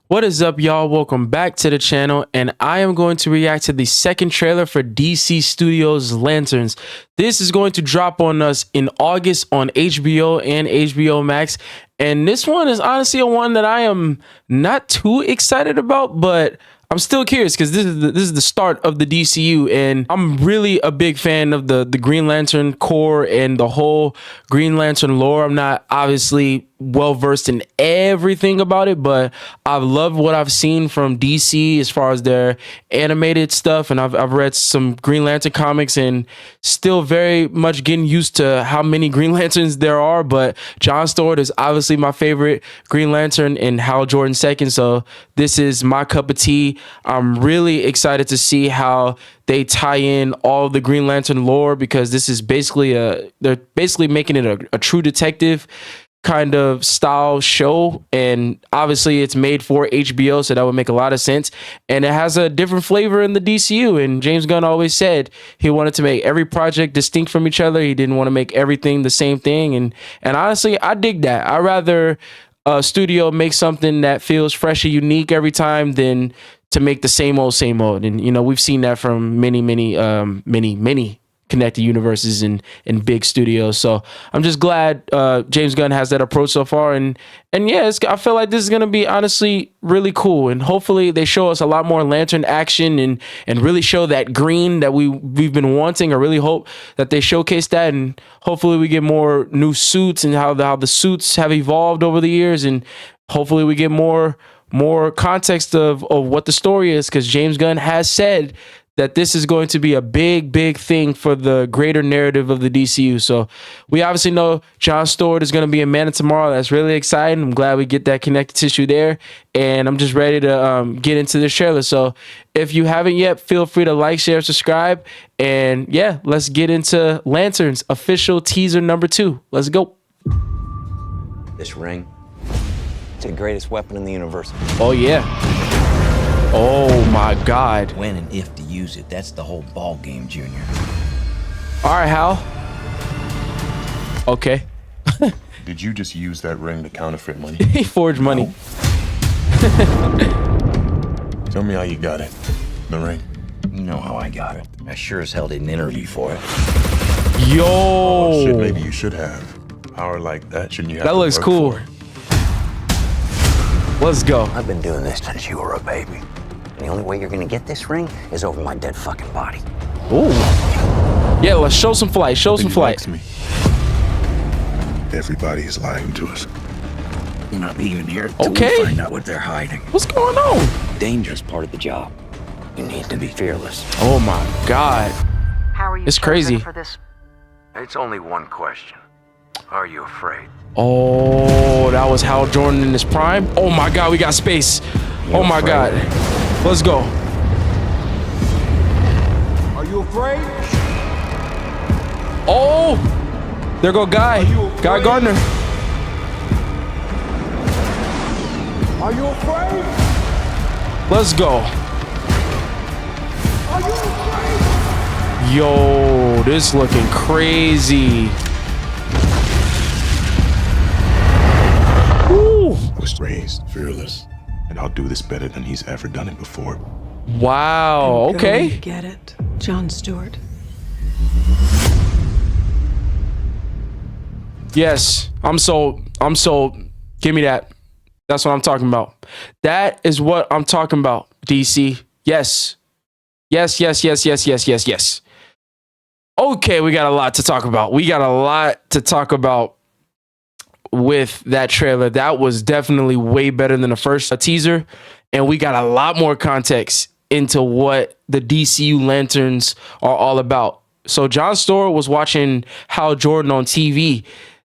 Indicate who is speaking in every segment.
Speaker 1: What is up, y'all? Welcome back to the channel, and I am going to react to the second trailer for DC Studios' Lanterns. This is going to drop on us in August on HBO and HBO Max, and this one is honestly a one that I am not too excited about, but I'm still curious because this is the start of the DCU, and I'm really a big fan of the Green Lantern core and the whole Green Lantern lore. I'm not obviously well versed in everything about it, but I've loved what I've seen from DC as far as their animated stuff, and I've read some Green Lantern comics and still very much getting used to how many Green Lanterns there are. But John Stewart is obviously my favorite Green Lantern and Hal Jordan second, so this is my cup of tea. I'm really excited to see how they tie in all the Green Lantern lore, because this is basically they're basically making it a true detective kind of style show, and obviously it's made for HBO, so that would make a lot of sense, and it has a different flavor in the DCU. And James Gunn always said he wanted to make every project distinct from each other. He didn't want to make everything the same thing, and honestly, I dig that. I rather a studio make something that feels fresh and unique every time than to make the same old, and we've seen that from many connected universes and big studios. So I'm just glad James Gunn has that approach so far, and yeah, I feel like this is gonna be honestly really cool, and hopefully they show us a lot more Lantern action and really show that green that we've been wanting. I really hope that they showcase that, and hopefully we get more new suits and how the suits have evolved over the years, and hopefully we get more context of what the story is, because James Gunn has said that this is going to be a big thing for the greater narrative of the DCU. So we obviously know John Stewart is going to be in Man of Tomorrow. That's really exciting. I'm glad we get that connective tissue there, and I'm just ready to get into this trailer. So if you haven't yet, feel free to like, share, subscribe, and yeah, let's get into Lanterns official teaser number 2. Let's go.
Speaker 2: This ring, it's the greatest weapon in the universe.
Speaker 1: Oh yeah. Oh my God.
Speaker 3: When and if to use it, that's the whole ball game, Junior.
Speaker 1: All right, Hal. Okay.
Speaker 4: Did you just use that ring to counterfeit money?
Speaker 1: He forged money.
Speaker 4: Tell me how you got it. The ring.
Speaker 3: You know how I got it. I sure as hell didn't interview for it.
Speaker 1: Yo.
Speaker 4: Oh, shit, maybe you should have. Power like that, shouldn't you have?
Speaker 1: That looks cool. Let's go.
Speaker 2: I've been doing this since you were a baby. And the only way you're gonna get this ring is over my dead fucking body.
Speaker 1: Ooh. Yeah, let's show some flight. Show some flight.
Speaker 4: Me. Everybody is lying to us.
Speaker 3: You're not leaving here until
Speaker 1: Okay.
Speaker 3: we find out what they're hiding.
Speaker 1: What's going on?
Speaker 2: Danger's part of the job. You need to be fearless.
Speaker 1: Oh my God.
Speaker 5: How are you
Speaker 1: It's crazy.
Speaker 5: for this?
Speaker 6: It's only one question. Are you afraid?
Speaker 1: Oh, that was Hal Jordan in his prime. Oh my God, we got space. Oh my God. Let's go.
Speaker 7: Are you afraid?
Speaker 1: Oh, there go Guy Gardner.
Speaker 7: Are you afraid?
Speaker 1: Let's go.
Speaker 7: Are you afraid?
Speaker 1: Yo, this looking crazy.
Speaker 4: I was raised fearless, and I'll do this better than he's ever done it before.
Speaker 1: Wow.
Speaker 8: I'm
Speaker 1: Okay.
Speaker 8: going to get it, John Stewart.
Speaker 1: Yes, I'm sold. I'm sold. Give me that. That's what I'm talking about. That is what I'm talking about, DC. Yes. Yes. Okay, we got a lot to talk about. With that trailer. That was definitely way better than the first teaser, and we got a lot more context into what the DCU Lanterns are all about. So John Stewart was watching Hal Jordan on TV.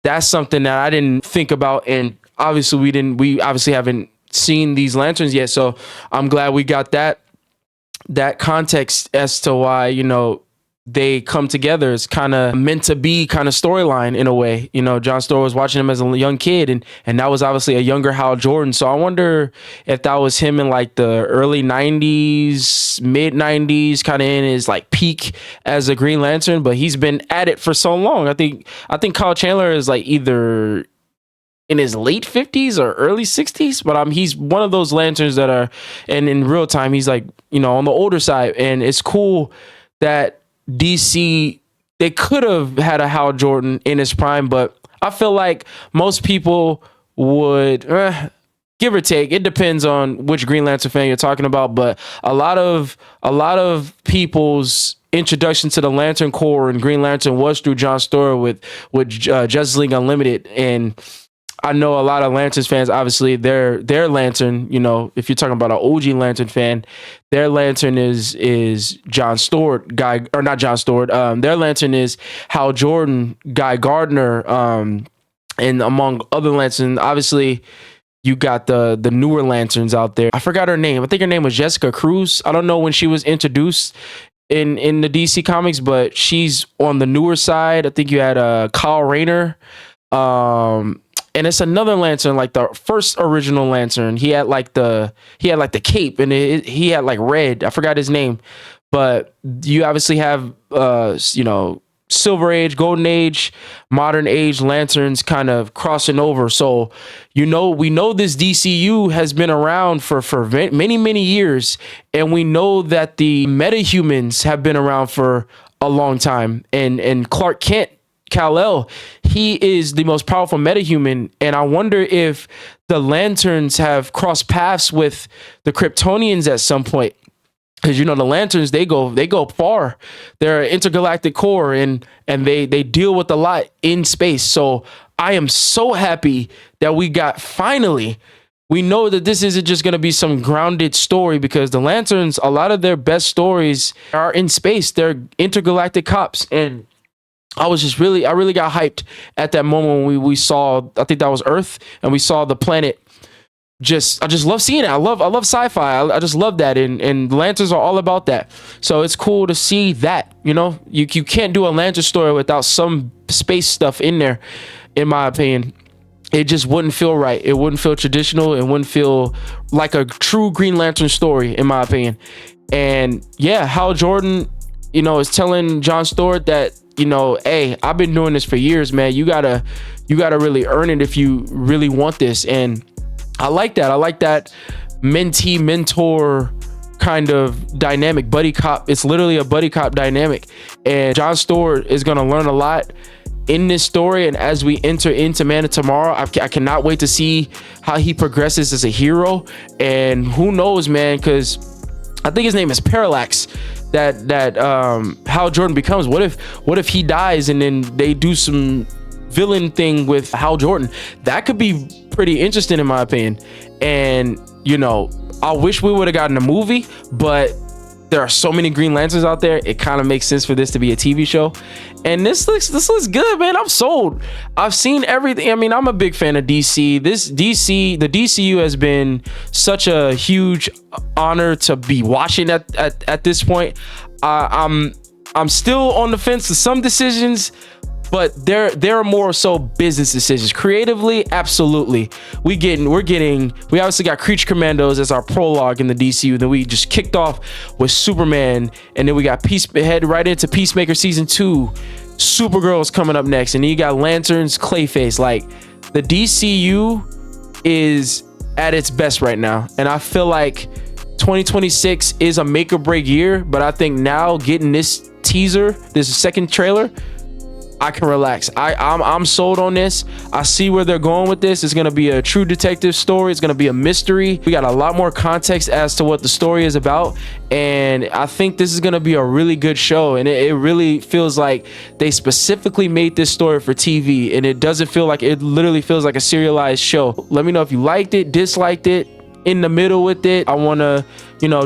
Speaker 1: That's something that I didn't think about, and obviously we obviously haven't seen these Lanterns yet, so I'm glad we got that context as to why they come together. It's kind of meant to be kind of storyline in a way. John Stewart was watching him as a young kid, and that was obviously a younger Hal Jordan. So I wonder if that was him in like the early 90s, mid 90s, kind of in his like peak as a Green Lantern, but he's been at it for so long. I think Kyle Chandler is like either in his late 50s or early 60s, but he's one of those lanterns that are, and in real time he's like, on the older side. And it's cool that DC, they could have had a Hal Jordan in his prime, but I feel like most people would, give or take, it depends on which Green Lantern fan you're talking about, but a lot of people's introduction to the Lantern Corps and Green Lantern was through John Stewart with Justice League Unlimited. And I know a lot of Lanterns fans, obviously their Lantern, if you're talking about an OG Lantern fan, their Lantern is John Stewart, Guy, or not John Stewart. Their Lantern is Hal Jordan, Guy Gardner, and among other Lanterns. Obviously, you got the newer Lanterns out there. I forgot her name. I think her name was Jessica Cruz. I don't know when she was introduced in the DC comics, but she's on the newer side. I think you had Kyle Rayner. And it's another Lantern, like the first original Lantern. He had like the cape, and he had like red. I forgot his name, but you obviously have Silver Age, Golden Age, Modern Age Lanterns kind of crossing over. So we know this DCU has been around for many years, and we know that the metahumans have been around for a long time. And Clark Kent, Kal-El, he is the most powerful metahuman, and I wonder if the Lanterns have crossed paths with the Kryptonians at some point, because the Lanterns, they go far. They're an intergalactic core, and they deal with a lot in space. So I am so happy that we know that this isn't just going to be some grounded story, because the Lanterns, a lot of their best stories are in space. They're intergalactic cops, and I really got hyped at that moment when we saw, I think that was Earth, and we saw the planet. I just love seeing it. I love sci-fi. I just love that, and Lanterns are all about that. So it's cool to see that. You can't do a Lantern story without some space stuff in there, in my opinion. It just wouldn't feel right. It wouldn't feel traditional. It wouldn't feel like a true Green Lantern story, in my opinion. And yeah, Hal Jordan, is telling John Stewart that, hey, I've been doing this for years, man. You gotta really earn it if you really want this. And I like that. I like that mentee mentor kind of dynamic, buddy cop. It's literally a buddy cop dynamic, and John Stewart is gonna learn a lot in this story. And as we enter into Man of Tomorrow, I cannot wait to see how he progresses as a hero. And who knows, man, because I think his name is Parallax, that Hal Jordan becomes. What if he dies and then they do some villain thing with Hal Jordan? That could be pretty interesting, in my opinion. And I wish we would have gotten a movie, but there are so many Green Lanterns out there, it kind of makes sense for this to be a TV show. And this looks good, man. I'm sold. I've seen everything. I mean, I'm a big fan of DC. The DCU has been such a huge honor to be watching at this point. I'm still on the fence to some decisions, but they're more so business decisions. Creatively, absolutely. We obviously got Creature Commandos as our prologue in the DCU. Then we just kicked off with Superman, and then we got head right into Peacemaker season 2. Supergirl's coming up next, and then you got Lanterns, Clayface. Like, the DCU is at its best right now, and I feel like 2026 is a make or break year. But I think now, getting this teaser, this second trailer, I can relax. I'm sold on this. I see where they're going with this. It's gonna be a true detective story. It's gonna be a mystery. We got a lot more context as to what the story is about, and I think this is gonna be a really good show. And it really feels like they specifically made this story for TV, and it doesn't feel like, it literally feels like a serialized show. Let me know if you liked it, disliked it, in the middle with it. I want to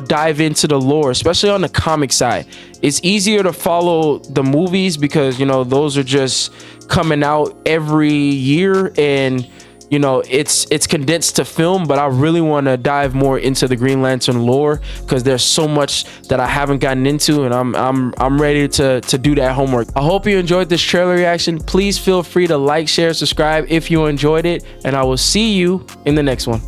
Speaker 1: dive into the lore, especially on the comic side. It's easier to follow the movies because those are just coming out every year, and it's condensed to film. But I really want to dive more into the Green Lantern lore, because there's so much that I haven't gotten into, and I'm ready to do that homework. I hope you enjoyed this trailer reaction. Please feel free to like, share, subscribe if you enjoyed it, and I will see you in the next one.